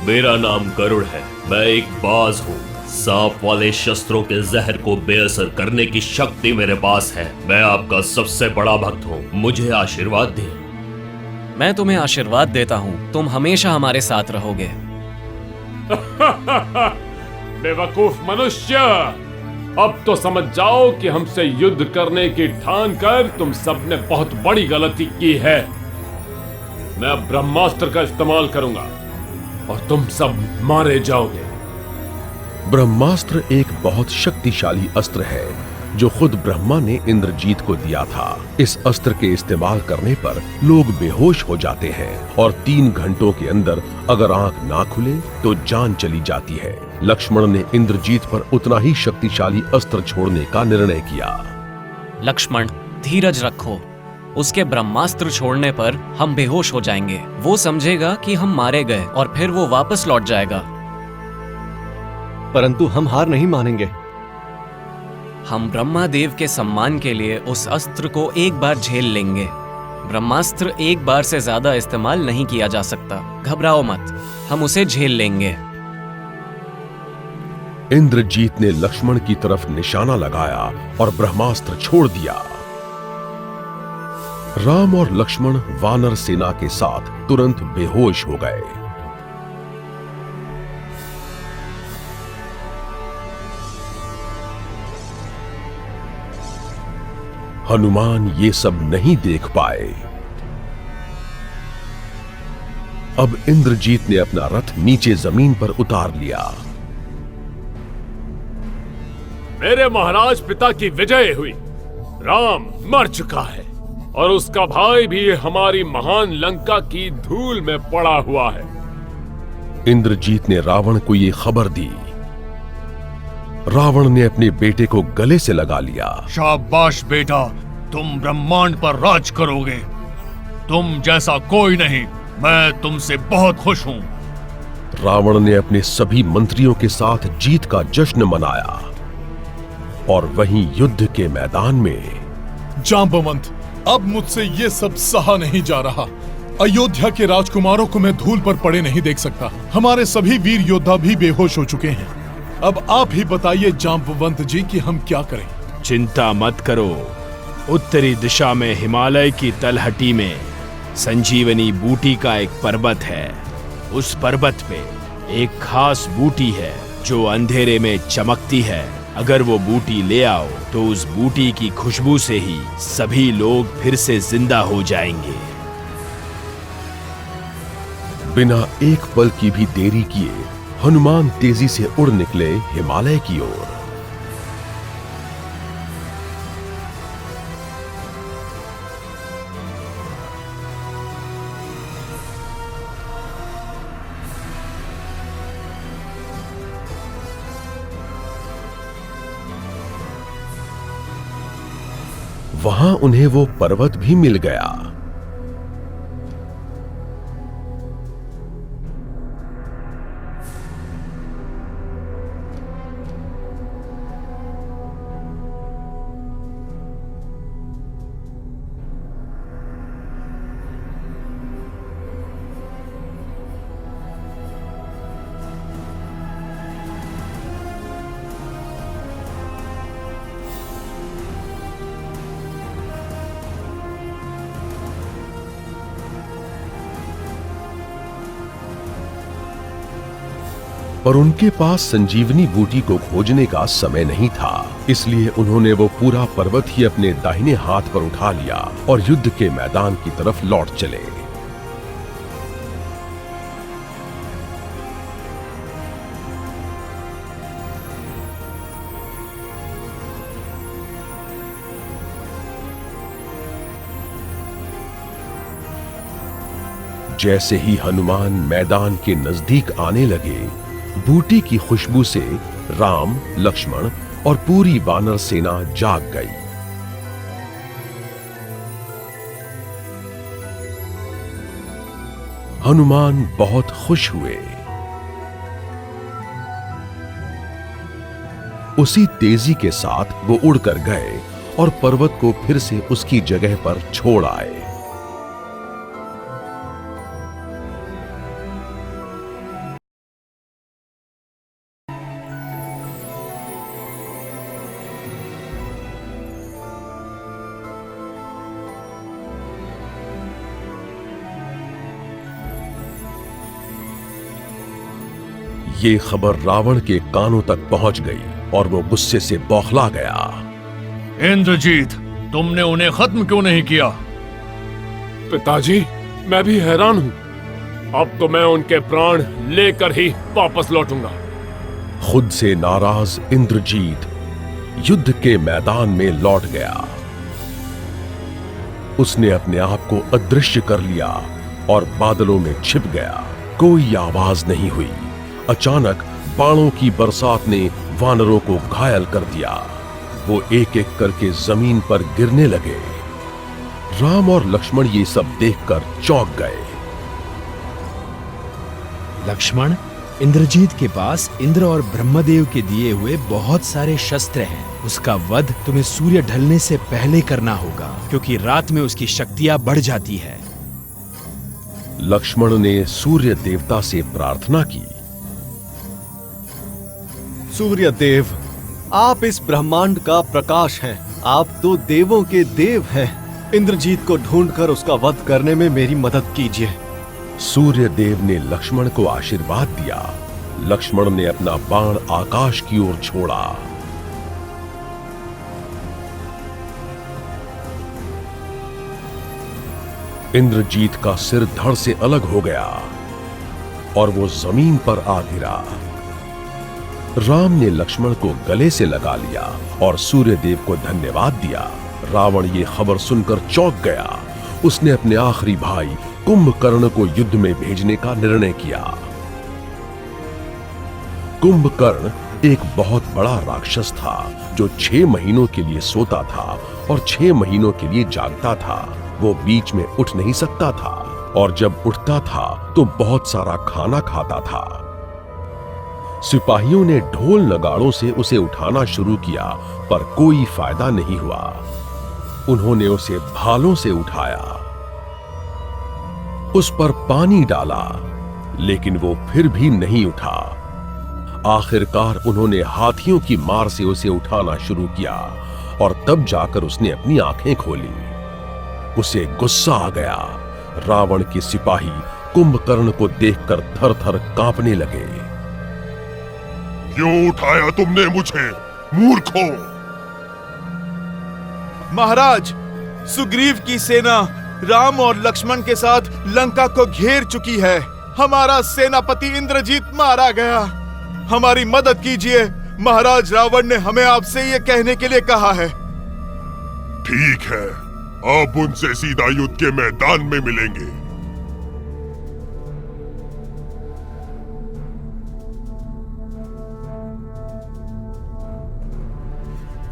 मेरा नाम गरुड़ है। मैं एक बाज हूँ। सांप वाले शस्त्रों के जहर को बेअसर करने की शक्ति मेरे पास है। मैं आपका सबसे बड़ा भक्त हूँ। मुझे आशीर्वाद दें। मैं तुम्हें आशीर्वाद देता हूँ। तुम हमेशा हमारे साथ रहोगे। बेवकूफ मनुष्य, अब तो समझ जाओ कि हमसे युद्ध करने की ठान कर तुम सबने बहुत बड़ी गलती की है। मैं अब ब्रह्मास्त्र का इस्तेमाल करूंगा और तुम सब मारे जाओगे। ब्रह्मास्त्र एक बहुत शक्तिशाली अस्त्र है जो खुद ब्रह्मा ने इंद्रजीत को दिया था। इस अस्त्र के इस्तेमाल करने पर लोग बेहोश हो जाते हैं और 3 घंटों के अंदर अगर आंख ना खुले तो जान चली जाती है। लक्ष्मण ने इंद्रजीत पर उतना ही शक्तिशाली अस्त्र छोड़ने का निर्णय किया। लक्ष्मण, धीरज रखो। उसके ब्रह्मास्त्र छोड़ने पर हम बेहोश हो जाएंगे। वो समझेगा कि हम मारे गए और फिर वो वापस लौट जाएगा। परंतु हम हार नहीं मानेंगे। हम ब्रह्मा देव के सम्मान के लिए उस अस्त्र को एक बार झेल लेंगे। ब्रह्मास्त्र एक बार से ज्यादा इस्तेमाल नहीं किया जा सकता। घबराओ मत, हम उसे झेल लेंगे। इंद्रजीत ने लक्ष्मण की तरफ निशाना लगाया और ब्रह्मास्त्र छोड़ दिया। राम और लक्ष्मण वानर सेना के साथ तुरंत बेहोश हो गए। हनुमान ये सब नहीं देख पाए। अब इंद्रजीत ने अपना रथ नीचे जमीन पर उतार लिया। मेरे महाराज पिता की विजय हुई। राम मर चुका है और उसका भाई भी हमारी महान लंका की धूल में पड़ा हुआ है। इंद्रजीत ने रावण को ये खबर दी। रावण ने अपने बेटे को गले से लगा लिया। शाबाश बेटा, तुम ब्रह्मांड पर राज करोगे। तुम जैसा कोई नहीं। मैं तुमसे बहुत खुश हूं। रावण ने अपने सभी मंत्रियों के साथ जीत का जश्न मनाया और वहीं युद्ध के मैदान में जांबवंत, अब मुझसे ये सब सहा नहीं जा रहा। अयोध्या के राजकुमारों को मैं धूल पर पड़े नहीं देख सकता। हमारे सभी वीर योद्धा भी बेहोश हो चुके हैं। अब आप ही बताइए जांबवंत जी कि हम क्या करें। चिंता मत करो। उत्तरी दिशा में हिमालय की तलहटी में संजीवनी बूटी का एक पर्वत है। उस पर्वत पे एक खास बूटी है जो अंधेरे में चमकती है। अगर वो बूटी ले आओ तो उस बूटी की खुशबू से ही सभी लोग फिर से जिंदा हो जाएंगे। बिना एक पल की भी देरी किए हनुमान तेजी से उड़ निकले हिमालय की ओर। वहां उन्हें वो पर्वत भी मिल गया। पर उनके पास संजीवनी बूटी को खोजने का समय नहीं था, इसलिए उन्होंने वो पूरा पर्वत ही अपने दाहिने हाथ पर उठा लिया और युद्ध के मैदान की तरफ लौट चले। जैसे ही हनुमान मैदान के नजदीक आने लगे, बूटी की खुशबू से राम, लक्ष्मण और पूरी वानर सेना जाग गई। हनुमान बहुत खुश हुए। उसी तेजी के साथ वो उड़कर गए और पर्वत को फिर से उसकी जगह पर छोड़ आए। ये खबर रावण के कानों तक पहुंच गई। और वो गुस्से से बौखला गया। इंद्रजीत, तुमने उन्हें खत्म क्यों नहीं किया? पिताजी, मैं भी हैरान हूं। अब तो मैं उनके प्राण लेकर ही वापस लौटूंगा। खुद से नाराज इंद्रजीत युद्ध के मैदान में लौट गया। उसने अपने आप को अदृश्य कर लिया और बादलों में छिप गया। कोई आवाज नहीं हुई। अचानक बाणों की बरसात ने वानरों को घायल कर दिया। वो एक एक करके जमीन पर गिरने लगे। राम और लक्ष्मण ये सब देखकर चौंक गए। लक्ष्मण, इंद्रजीत के पास इंद्र और ब्रह्मदेव के दिए हुए बहुत सारे शस्त्र हैं। उसका वध तुम्हें सूर्य ढलने से पहले करना होगा, क्योंकि रात में उसकी शक्तियां बढ़ जाती है। लक्ष्मण ने सूर्य देवता से प्रार्थना की। सूर्य देव, आप इस ब्रह्मांड का प्रकाश हैं। आप तो देवों के देव हैं। इंद्रजीत को ढूंढकर उसका वध करने में मेरी मदद कीजिए। सूर्य देव ने लक्ष्मण को आशीर्वाद दिया। लक्ष्मण ने अपना बाण आकाश की ओर छोड़ा। इंद्रजीत का सिर धड़ से अलग हो गया और वो जमीन पर आ गिरा। राम ने लक्ष्मण को गले से लगा लिया और सूर्य देव को धन्यवाद दिया। रावण ये खबर सुनकर चौंक गया। उसने अपने आखिरी भाई कुंभकर्ण को युद्ध में भेजने का निर्णय किया। कुंभकर्ण एक बहुत बड़ा राक्षस था जो 6 महीनों के लिए सोता था और 6 महीनों के लिए जागता था। वो बीच में उठ नहीं सकता था और जब उठता था तो बहुत सारा खाना खाता था। सिपाहियों ने ढोल नगाड़ों से उसे उठाना शुरू किया, पर कोई फायदा नहीं हुआ। उन्होंने उसे भालों से उठाया, उस पर पानी डाला, लेकिन वो फिर भी नहीं उठा। आखिरकार उन्होंने हाथियों की मार से उसे उठाना शुरू किया और तब जाकर उसने अपनी आंखें खोली। उसे गुस्सा आ गया। रावण के सिपाही कुंभकर्ण को देखकर थर-थर कांपने लगे। क्यों उठाया तुमने मुझे, मूर्खों? महाराज, सुग्रीव की सेना राम और लक्ष्मण के साथ लंका को घेर चुकी है। हमारा सेनापति इंद्रजीत मारा गया। हमारी मदद कीजिए। महाराज, रावण ने हमें आपसे ये कहने के लिए कहा है। ठीक है, अब उनसे सीधा युद्ध के मैदान में मिलेंगे।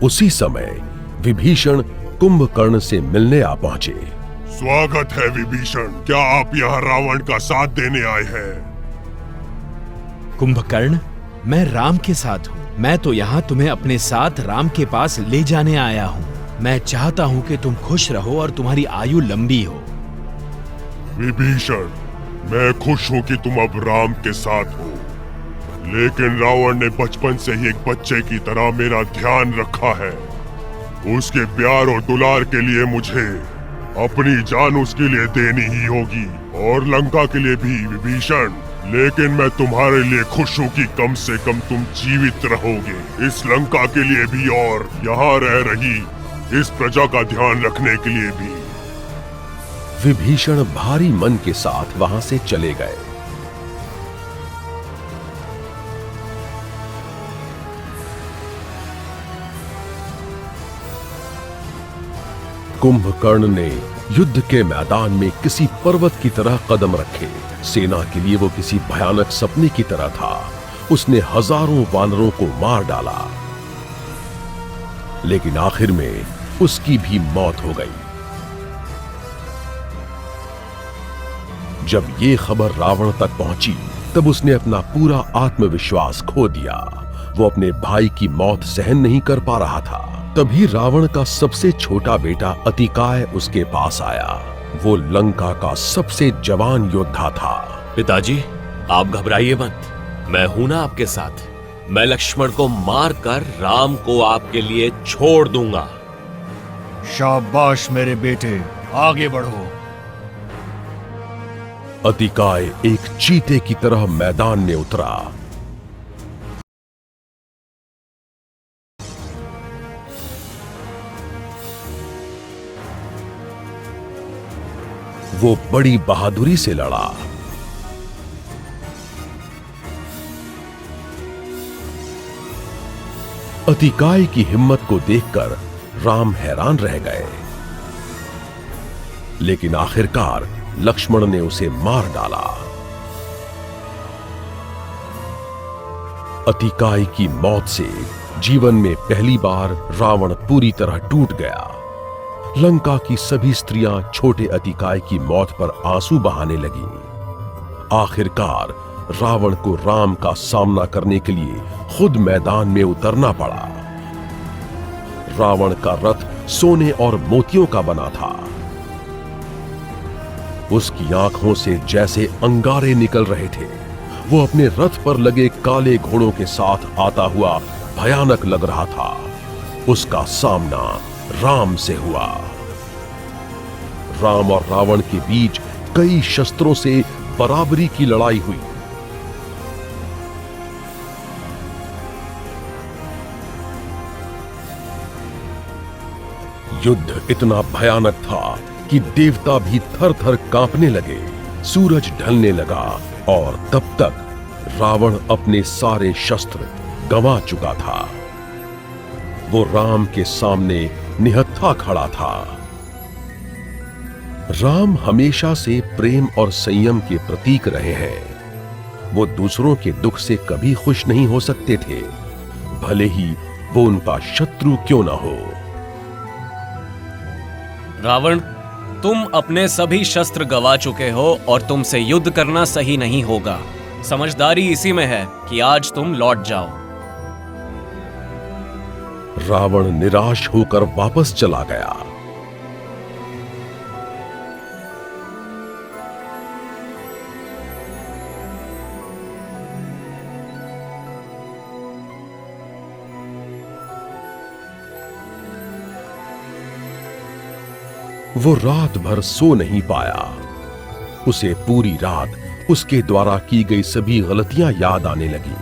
उसी समय विभीषण कुंभकर्ण से मिलने आ पहुंचे। स्वागत है विभीषण, क्या आप यहाँ रावण का साथ देने आए हैं? कुंभकर्ण, मैं राम के साथ हूँ। मैं तो यहाँ तुम्हें अपने साथ राम के पास ले जाने आया हूँ। मैं चाहता हूँ कि तुम खुश रहो और तुम्हारी आयु लंबी हो। विभीषण, मैं खुश हूँ कि तुम अब राम के साथ हो, लेकिन रावण ने बचपन से ही एक बच्चे की तरह मेरा ध्यान रखा है। उसके प्यार और दुलार के लिए मुझे अपनी जान उसके लिए देनी ही होगी, और लंका के लिए भी विभीषण। लेकिन मैं तुम्हारे लिए खुश हूँ कि कम से कम तुम जीवित रहोगे, इस लंका के लिए भी और यहाँ रह रही इस प्रजा का ध्यान रखने के लिए भी। विभीषण भारी मन के साथ वहां से चले गए। कुंभकर्ण ने युद्ध के मैदान में किसी पर्वत की तरह कदम रखे। सेना के लिए वो किसी भयानक सपने की तरह था। उसने हजारों वानरों को मार डाला, लेकिन आखिर में उसकी भी मौत हो गई। जब ये खबर रावण तक पहुंची, तब उसने अपना पूरा आत्मविश्वास खो दिया। वो अपने भाई की मौत सहन नहीं कर पा रहा था। तभी रावण का सबसे छोटा बेटा अतिकाय उसके पास आया। वो लंका का सबसे जवान योद्धा था। पिताजी, आप घबराइए मत, मैं हूं ना आपके साथ। मैं लक्ष्मण को मारकर राम को आपके लिए छोड़ दूंगा। शाबाश मेरे बेटे, आगे बढ़ो। अतिकाय एक चीते की तरह मैदान में उतरा। वो बड़ी बहादुरी से लड़ा। अतिकाय की हिम्मत को देखकर राम हैरान रह गए, लेकिन आखिरकार लक्ष्मण ने उसे मार डाला। अतिकाय की मौत से जीवन में पहली बार रावण पूरी तरह टूट गया। लंका की सभी स्त्रियां छोटे अतिकाय की मौत पर आंसू बहाने लगीं। आखिरकार रावण को राम का सामना करने के लिए खुद मैदान में उतरना पड़ा। रावण का रथ सोने और मोतियों का बना था। उसकी आंखों से जैसे अंगारे निकल रहे थे। वो अपने रथ पर लगे काले घोड़ों के साथ आता हुआ भयानक लग रहा था। उसका सामना राम से हुआ। राम और रावण के बीच कई शस्त्रों से बराबरी की लड़ाई हुई। युद्ध इतना भयानक था कि देवता भी थर थर कांपने लगे। सूरज ढलने लगा और तब तक रावण अपने सारे शस्त्र गंवा चुका था। वो राम के सामने निहत्था खड़ा था। राम हमेशा से प्रेम और संयम के प्रतीक रहे हैं। वो दूसरों के दुख से कभी खुश नहीं हो सकते थे, भले ही वो उनका शत्रु क्यों ना हो। रावण, तुम अपने सभी शस्त्र गंवा चुके हो और तुमसे युद्ध करना सही नहीं होगा। समझदारी इसी में है कि आज तुम लौट जाओ। रावण निराश होकर वापस चला गया। वो रात भर सो नहीं पाया। उसे पूरी रात उसके द्वारा की गई सभी गलतियां याद आने लगी।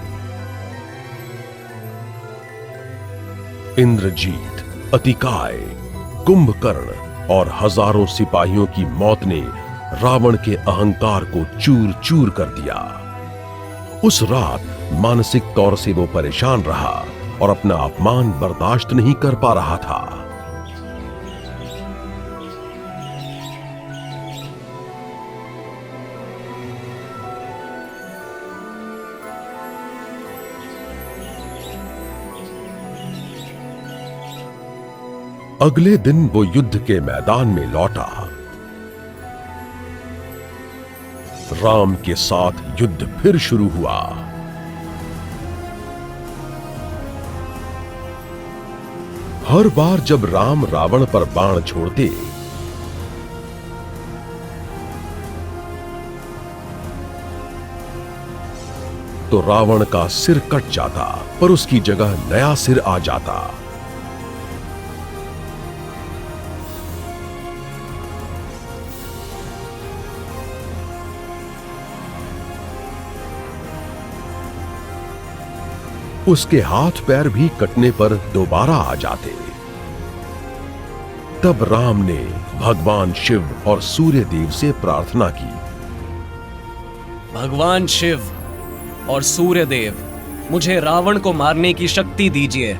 इंद्रजीत, अतिकाय, कुंभकर्ण और हजारों सिपाहियों की मौत ने रावण के अहंकार को चूर चूर कर दिया। उस रात मानसिक तौर से वो परेशान रहा और अपना अपमान बर्दाश्त नहीं कर पा रहा था। अगले दिन वो युद्ध के मैदान में लौटा। राम के साथ युद्ध फिर शुरू हुआ। हर बार जब राम रावण पर बाण छोड़ते, तो रावण का सिर कट जाता, पर उसकी जगह नया सिर आ जाता। उसके हाथ पैर भी कटने पर दोबारा आ जाते। तब राम ने भगवान शिव और सूर्य देव से प्रार्थना की। भगवान शिव और सूर्य देव, मुझे रावण को मारने की शक्ति दीजिए।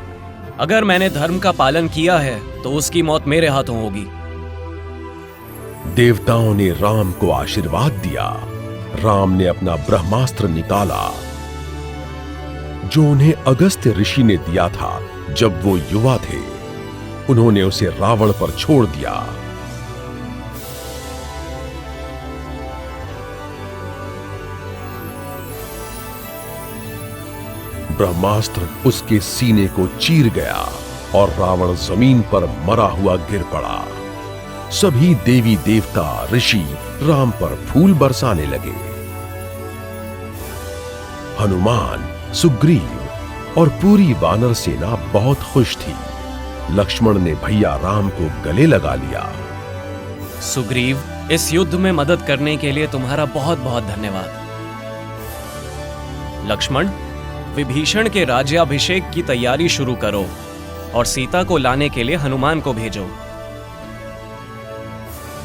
अगर मैंने धर्म का पालन किया है तो उसकी मौत मेरे हाथों होगी। देवताओं ने राम को आशीर्वाद दिया। राम ने अपना ब्रह्मास्त्र निकाला, जो उन्हें अगस्त्य ऋषि ने दिया था जब वो युवा थे। उन्होंने उसे रावण पर छोड़ दिया। ब्रह्मास्त्र उसके सीने को चीर गया और रावण जमीन पर मरा हुआ गिर पड़ा। सभी देवी देवता ऋषि राम पर फूल बरसाने लगे। हनुमान, सुग्रीव और पूरी वानर सेना बहुत खुश थी। लक्ष्मण ने भैया राम को गले लगा लिया। सुग्रीव, इस युद्ध में मदद करने के लिए तुम्हारा बहुत बहुत धन्यवाद। लक्ष्मण, विभीषण के राज्याभिषेक की तैयारी शुरू करो और सीता को लाने के लिए हनुमान को भेजो।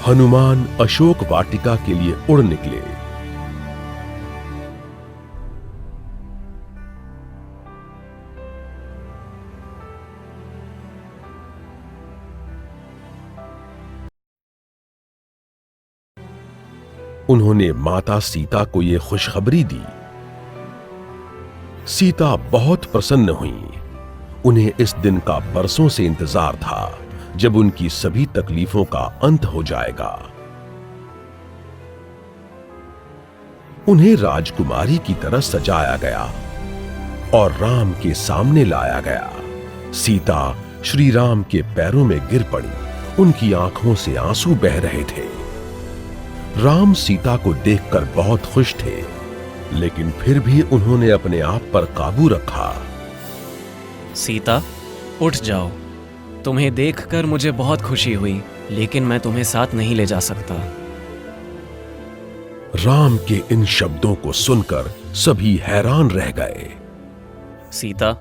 हनुमान अशोक वाटिका के लिए उड़ निकले। उन्होंने माता सीता को यह खुशखबरी दी। सीता बहुत प्रसन्न हुई। उन्हें इस दिन का बरसों से इंतजार था जब उनकी सभी तकलीफों का अंत हो जाएगा। उन्हें राजकुमारी की तरह सजाया गया और राम के सामने लाया गया। सीता श्री राम के पैरों में गिर पड़ी। उनकी आंखों से आंसू बह रहे थे। राम सीता को देखकर बहुत खुश थे, लेकिन फिर भी उन्होंने अपने आप पर काबू रखा। सीता, उठ जाओ। तुम्हें देखकर मुझे बहुत खुशी हुई, लेकिन मैं तुम्हें साथ नहीं ले जा सकता। राम के इन शब्दों को सुनकर सभी हैरान रह गए। सीता,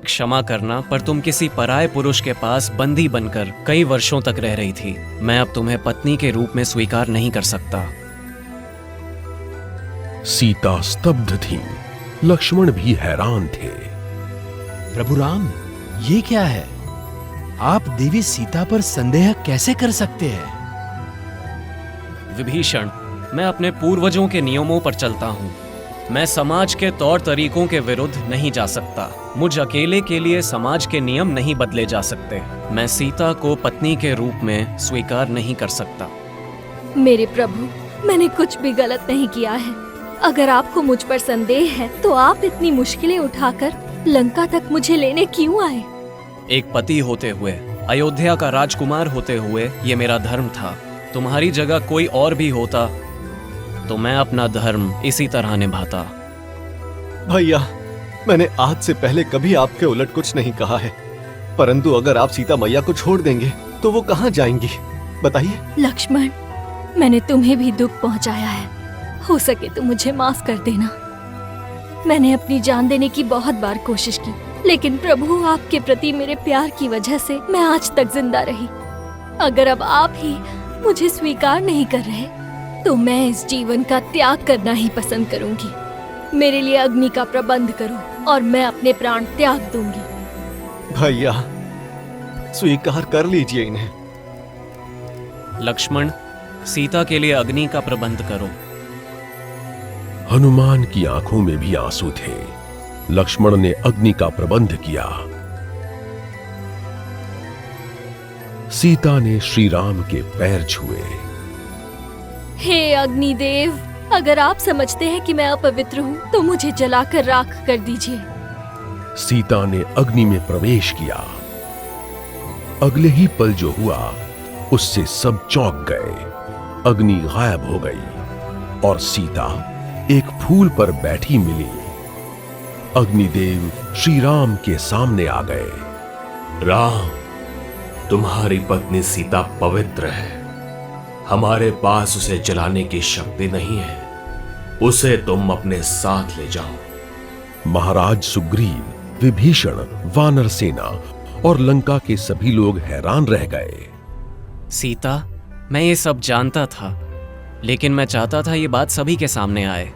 क्षमा करना, पर तुम किसी पराये पुरुष के पास बंदी बनकर कई वर्षों तक रह रही थी। मैं अब तुम्हें पत्नी के रूप में स्वीकार नहीं कर सकता। सीता स्तब्ध थी। लक्ष्मण भी हैरान थे। प्रभु राम, ये क्या है? आप देवी सीता पर संदेह कैसे कर सकते हैं? विभीषण, मैं अपने पूर्वजों के नियमों पर चलता हूँ। मैं समाज के तौर तरीकों के विरुद्ध नहीं जा सकता। मुझ अकेले के लिए समाज के नियम नहीं बदले जा सकते। मैं सीता को पत्नी के रूप में स्वीकार नहीं कर सकता। मेरे प्रभु, मैंने कुछ भी गलत नहीं किया है। अगर आपको मुझ पर संदेह है तो आप इतनी मुश्किलें उठाकर लंका तक मुझे लेने क्यों आए? एक पति होते हुए, अयोध्या का राजकुमार होते हुए ये मेरा धर्म था। तुम्हारी जगह कोई और भी होता तो मैं अपना धर्म इसी तरह निभाता। भैया, मैंने आज से पहले कभी आपके उलट कुछ नहीं कहा है, परंतु अगर आप सीता मैया को छोड़ देंगे तो वो कहाँ जाएंगी, बताइए। लक्ष्मण, मैंने तुम्हें भी दुख पहुंचाया है। हो सके तो मुझे माफ कर देना। मैंने अपनी जान देने की बहुत बार कोशिश की, लेकिन प्रभु आपके प्रति मेरे प्यार की वजह से मैं आज तक जिंदा रही। अगर अब आप ही मुझे स्वीकार नहीं कर रहे तो मैं इस जीवन का त्याग करना ही पसंद करूंगी। मेरे लिए अग्नि का प्रबंध करो और मैं अपने प्राण त्याग दूंगी। भैया, स्वीकार कर लीजिए इन्हें। लक्ष्मण, सीता के लिए अग्नि का प्रबंध करो। हनुमान की आंखों में भी आंसू थे। लक्ष्मण ने अग्नि का प्रबंध किया। सीता ने श्री राम के पैर छुए। हे अग्निदेव, अगर आप समझते हैं कि मैं अपवित्र हूँ तो मुझे जलाकर राख कर दीजिए। सीता ने अग्नि में प्रवेश किया। अगले ही पल जो हुआ उससे सब चौंक गए। अग्नि गायब हो गई और सीता एक फूल पर बैठी मिली। अग्निदेव श्री राम के सामने आ गए। राम, तुम्हारी पत्नी सीता पवित्र है। हमारे पास उसे जलाने की शक्ति नहीं है। उसे तुम अपने साथ ले जाओ। महाराज सुग्रीव, विभीषण, वानर सेना और लंका के सभी लोग हैरान रह गए। सीता, मैं ये सब जानता था, लेकिन मैं चाहता था ये बात सभी के सामने आए।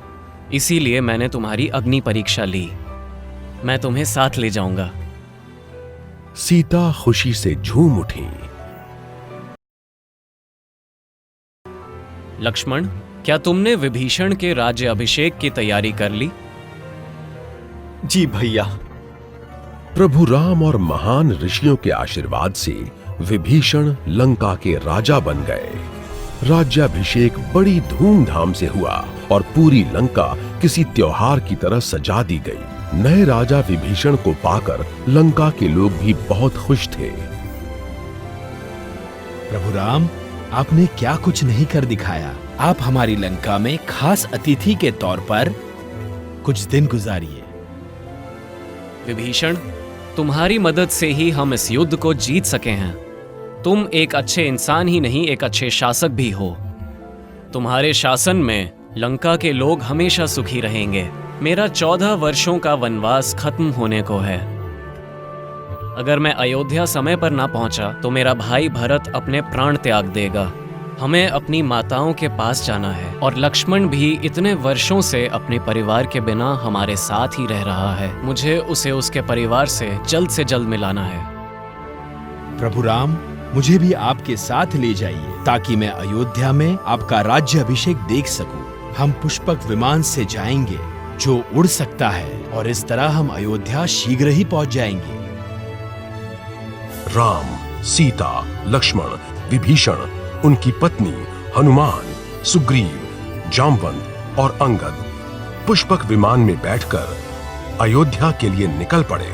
इसीलिए मैंने तुम्हारी अग्नि परीक्षा ली। मैं तुम्हें साथ ले जाऊंगा। सीता खुशी से झूम उठी। लक्ष्मण, क्या तुमने विभीषण के राज्य अभिषेक की तैयारी कर ली? जी भैया। प्रभु राम और महान ऋषियों के आशीर्वाद से विभीषण लंका के राजा बन गए। राज्याभिषेक बड़ी धूमधाम से हुआ और पूरी लंका किसी त्योहार की तरह सजा दी गई। नए राजा विभीषण को पाकर लंका के लोग भी बहुत खुश थे। प्रभु राम, आपने क्या कुछ नहीं कर दिखाया। आप हमारी लंका में खास अतिथि के तौर पर कुछ दिन गुजारिए। विभीषण, तुम्हारी मदद से ही हम इस युद्ध को जीत सके हैं। तुम एक अच्छे इंसान ही नहीं, एक अच्छे शासक भी हो। तुम्हारे शासन में लंका के लोग हमेशा सुखी रहेंगे। मेरा 14 वर्षों का वनवास खत्म होने को है। अगर मैं अयोध्या समय पर ना पहुंचा तो मेरा भाई भरत अपने प्राण त्याग देगा। हमें अपनी माताओं के पास जाना है और लक्ष्मण भी इतने वर्षों से अपने परिवार के बिना हमारे साथ ही रह रहा है। मुझे उसे उसके परिवार से जल्द मिलाना है। प्रभु राम, मुझे भी आपके साथ ले जाइए ताकि मैं अयोध्या में आपका राज्य अभिषेक देख सकूं। हम पुष्पक विमान से जाएंगे जो उड़ सकता है और इस तरह हम अयोध्या शीघ्र ही पहुंच जाएंगे। राम, सीता, लक्ष्मण, विभीषण, उनकी पत्नी, हनुमान, सुग्रीव, जामवंत और अंगद पुष्पक विमान में बैठकर अयोध्या के लिए निकल पड़े।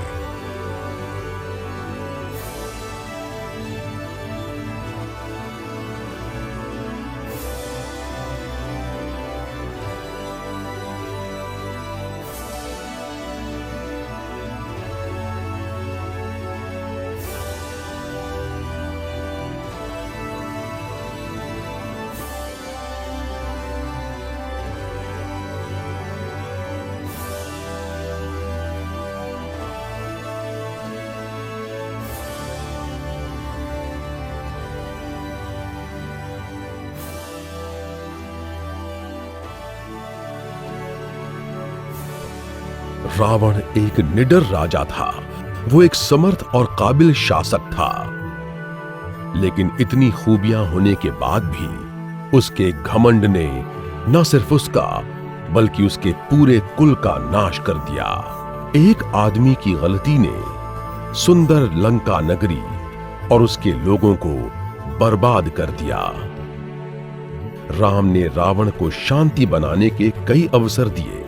रावण एक निडर राजा था। वो एक समर्थ और काबिल शासक था, लेकिन इतनी खूबियां होने के बाद भी उसके घमंड ने न सिर्फ उसका बल्कि उसके पूरे कुल का नाश कर दिया। एक आदमी की गलती ने सुंदर लंका नगरी और उसके लोगों को बर्बाद कर दिया। राम ने रावण को शांति बनाने के कई अवसर दिए,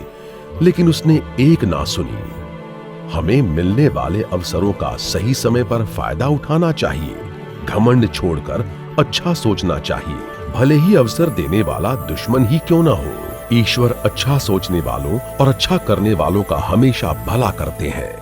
लेकिन उसने एक ना सुनी। हमें मिलने वाले अवसरों का सही समय पर फायदा उठाना चाहिए। घमंड छोड़कर अच्छा सोचना चाहिए, भले ही अवसर देने वाला दुश्मन ही क्यों ना हो। ईश्वर अच्छा सोचने वालों और अच्छा करने वालों का हमेशा भला करते हैं।